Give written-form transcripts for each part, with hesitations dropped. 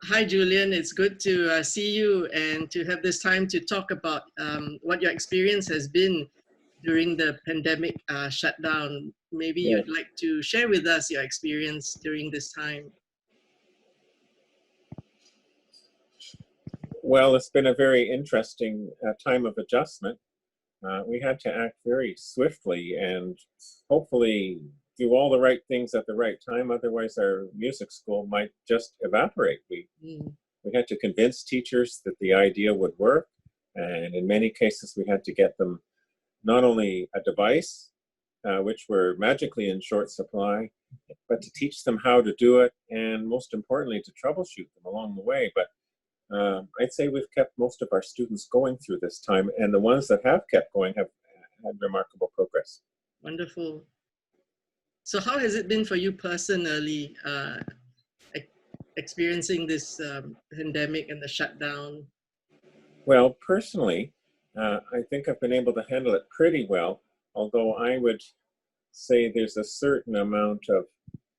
Hi, Julian. It's good to see you and to have this time to talk about what your experience has been during the pandemic shutdown. Maybe Yeah. you'd like to share with us your experience during this time. Well, it's been a very interesting time of adjustment. We had to act very swiftly and hopefully do all the right things at the right time. Otherwise, our music school might just evaporate. Mm, We had to convince teachers that the idea would work. And in many cases, we had to get them not only a device, which were magically in short supply, but to teach them how to do it and most importantly, to troubleshoot them along the way. But I'd say we've kept most of our students going through this time, and the ones that have kept going have had remarkable progress. wonderful. So, how has it been for you personally, experiencing this pandemic and the shutdown? Well, personally, I think I've been able to handle it pretty well, although I would say there's a certain amount of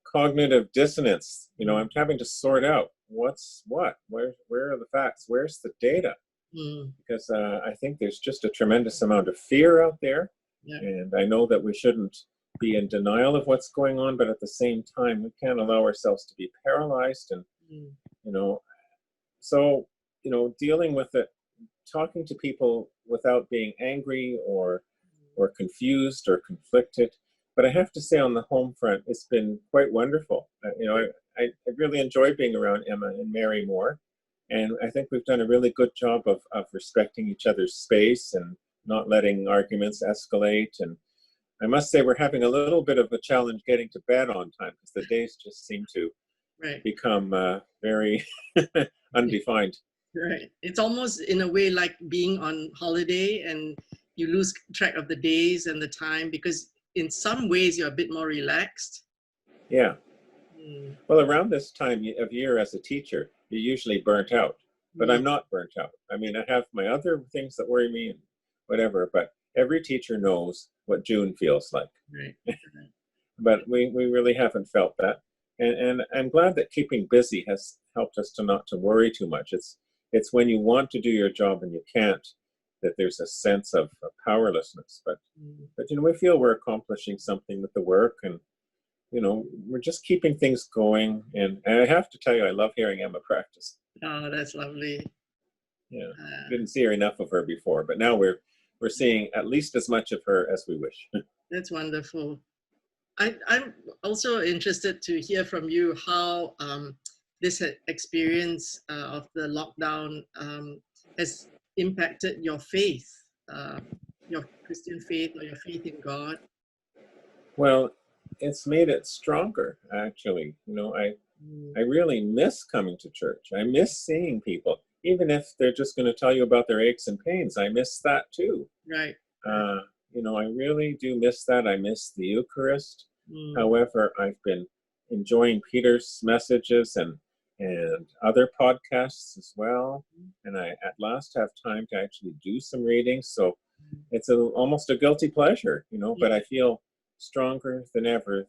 cognitive dissonance. I'm having to sort out what's what, where are the facts, where's the data, Mm, because I think there's just a tremendous amount of fear out there. yeah. And I know that we shouldn't be in denial of what's going on, but at the same time, we can't allow ourselves to be paralyzed. And, Mm, you know, so, dealing with it, talking to people without being angry or confused or conflicted. But I have to say, on the home front, it's been quite wonderful. I really enjoy being around Emma and Mary more. And I think we've done a really good job of respecting each other's space and not letting arguments escalate. And I must say, we're having a little bit of a challenge getting to bed on time because the days just seem to right. become very undefined. Right. It's almost in a way like being on holiday and you lose track of the days and the time because in some ways you're a bit more relaxed. Yeah. Mm, Well, around this time of year as a teacher, you're usually burnt out, but mm, I'm not burnt out. I mean, I have my other things that worry me and whatever, but every teacher knows what June feels like. right. But we really haven't felt that. And I'm glad that keeping busy has helped us to not to worry too much. It's when you want to do your job and you can't that there's a sense of powerlessness. Mm. But we feel we're accomplishing something with the work, and we're just keeping things going. And I have to tell you, I love hearing Emma practice. Oh, that's lovely. Yeah, Uh, didn't see her enough of her before, but now we're seeing at least as much of her as we wish. that's wonderful. I'm also interested to hear from you how this experience of the lockdown has impacted your faith, uh, your Christian faith or your faith in God. Well, it's made it stronger, actually. Mm, I really miss coming to church. I miss seeing people, even if they're just going to tell you about their aches and pains. I miss that too. right. Right. Uh, I really do miss that. I miss the Eucharist. Mm, However, I've been enjoying Peter's messages and other podcasts as well. And I at last have time to actually do some reading. So it's almost a guilty pleasure, but I feel stronger than ever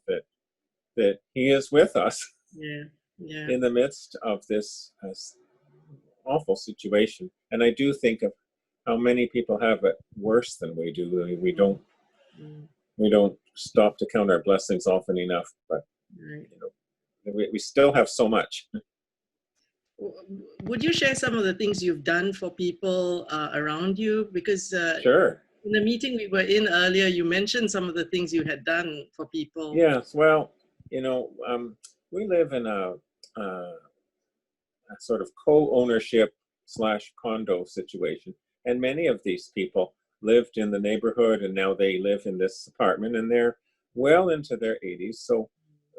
that he is with us yeah. Yeah. in the midst of this awful situation. And I do think of how many people have it worse than we do. Mm, We don't stop to count our blessings often enough, but right. we still have so much. Would you share some of the things you've done for people around you? Because Sure. in the meeting we were in earlier, you mentioned some of the things you had done for people. Yes. Well, we live in a sort of co-ownership slash condo situation, and many of these people lived in the neighborhood, and now they live in this apartment, and they're well into their 80s. So,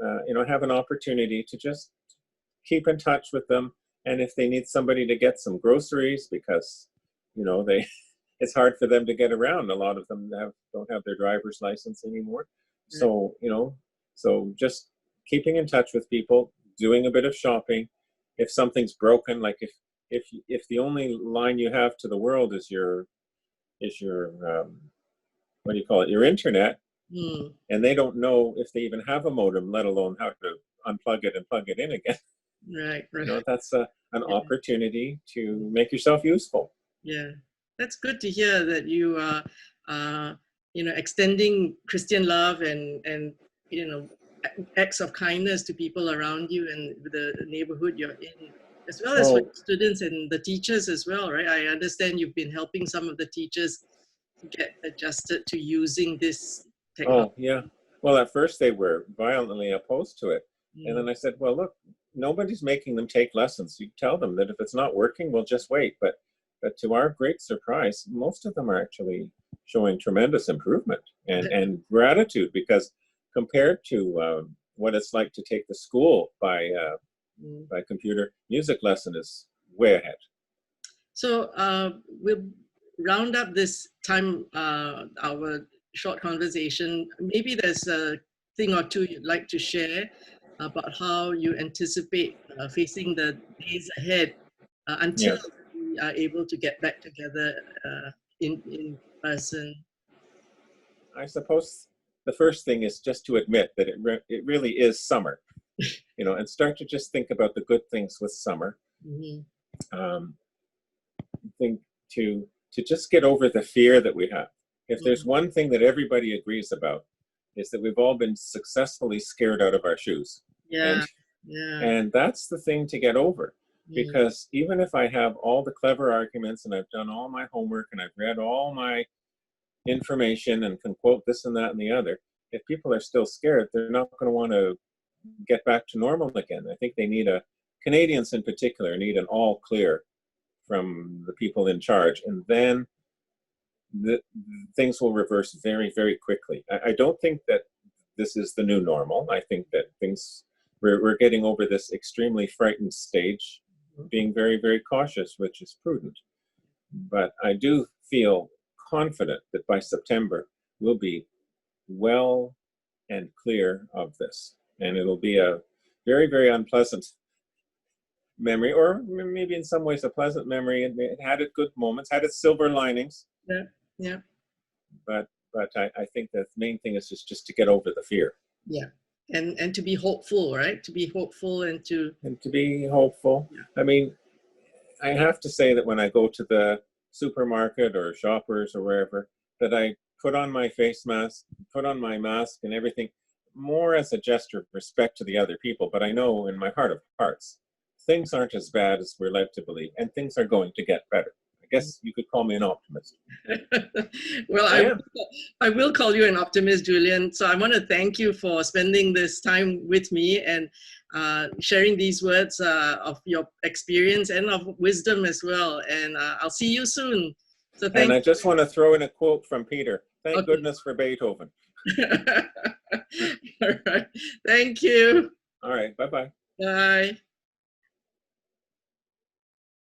I have an opportunity to just keep in touch with them, and if they need somebody to get some groceries because they it's hard for them to get around. A lot of them don't have their driver's license anymore. Right. So so just keeping in touch with people, doing a bit of shopping. If something's broken, like if the only line you have to the world is your what do you call it, your internet, Mm, and they don't know if they even have a modem, let alone how to unplug it and plug it in again. Right, You right. know, that's an Yeah, opportunity to make yourself useful. yeah. That's good to hear that you are, extending Christian love and you know, acts of kindness to people around you and the neighborhood you're in, as well as for Oh, students and the teachers as well, right? I understand you've been helping some of the teachers get adjusted to using this technology. oh, yeah. Well, at first they were violently opposed to it. And Mm. then I said, well, look, nobody's making them take lessons. You tell them that if it's not working, we'll just wait. But to our great surprise, most of them are actually showing tremendous improvement and gratitude, because compared to what it's like to take the school Mm. by computer, music lesson is way ahead. So we'll round up this time, our short conversation. Maybe there's a thing or two you'd like to share about how you anticipate facing the days ahead until Yeah. we are able to get back together in person. I suppose the first thing is just to admit that it really is summer, you know, and start to just think about the good things with summer. Mhm. Um, think to just get over the fear that we have. If there's Mm. one thing that everybody agrees about, is that we've all been successfully scared out of our shoes, Yeah, and yeah. and that's the thing to get over. Mm. Because even if I have all the clever arguments and I've done all my homework and I've read all my information and can quote this and that and the other, if people are still scared, they're not going to want to get back to normal again. I think they need Canadians in particular need an all clear from the people in charge, and then the, things will reverse very, very quickly. I don't think that this is the new normal. I think that we're getting over this extremely frightened stage, being very, very cautious, which is prudent. But I do feel confident that by September we'll be well and clear of this. And it'll be a very, very unpleasant memory, or maybe in some ways a pleasant memory. It had its good moments, had its silver linings, Yeah, yeah, but I think the main thing is just to get over the fear yeah. And to be hopeful, right? To be hopeful and to and to be hopeful. yeah. I mean, I have to say that when I go to the supermarket or shoppers or wherever, that I put on my face mask, put on my mask and everything, more as a gesture of respect to the other people. But I know in my heart of hearts, things aren't as bad as we're led to believe, and things are going to get better. I guess you could call me an optimist. Well, I am. I will call you an optimist, Julian. So I want to thank you for spending this time with me and sharing these words of your experience and of wisdom as well. And I'll see you soon. So And thank I just want to throw in a quote from Peter. you. Thank Okay. goodness for Beethoven. All right. Thank you. All right. Bye bye. Bye.